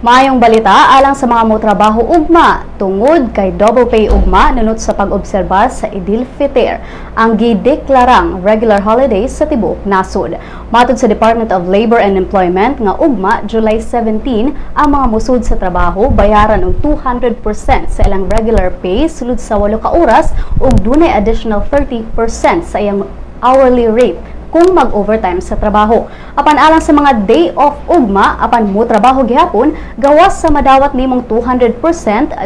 Maayong balita alang sa mga motrabaho ugma tungod kay double pay ugma nunot sa pag-obserba sa Idil Fitr, ang gideklarang regular holidays sa tibuok nasod. Matod sa Department of Labor and Employment nga ugma July 17 ang mga musud sa trabaho bayaran og 200% sa ilang regular pay sulod sa 8 ka oras ug dunay additional 30% sa iyang hourly rate kung mag-overtime sa trabaho. Apan alang sa mga day off ugma, apan mo trabaho gihapon, gawas sa madawat nimong 200%,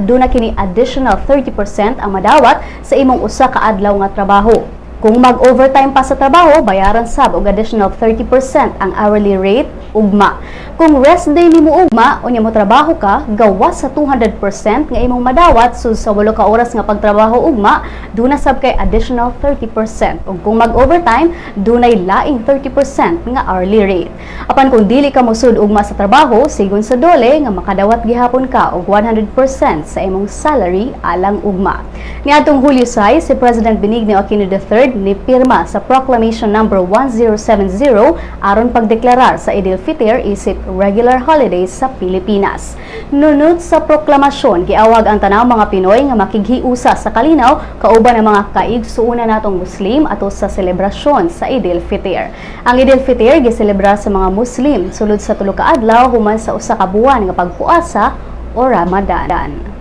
duna kini additional 30% ang madawat sa imong usa ka adlaw nga trabaho. Kung mag-overtime pa sa trabaho, bayaran sab og additional 30% ang hourly rate ugma. Kung rest day nimo ugma, unya mo trabaho ka, gawas sa 200% nga imong madawat sus sa 8 ka oras nga pagtrabaho ugma, duna sab kay additional 30%. Ug kung mag-overtime, dunay laing 30% nga hourly rate. Apan kung dili ka mosud ugma sa trabaho, sigon sa dole nga makadawat gihapon ka og 100% sa imong salary alang ugma. Niadtong Hulyo 6, si President Benigno Aquino III ni pirma sa Proclamation number 1070 aron pagdeklarar sa Idil Fitr isip regular holidays sa Pilipinas. Nunod sa proklamasyon, giawag ang tanang mga Pinoy nga makighiusa sa kalinaw kauban ang mga kaigsuonan natong Muslim ato sa selebrasyon sa Idil Fitr. Ang Idil Fitr giselebra sa mga Muslim sulod sa 3 ka adlaw human sa usa ka buwan nga pagpuasa o Ramadan.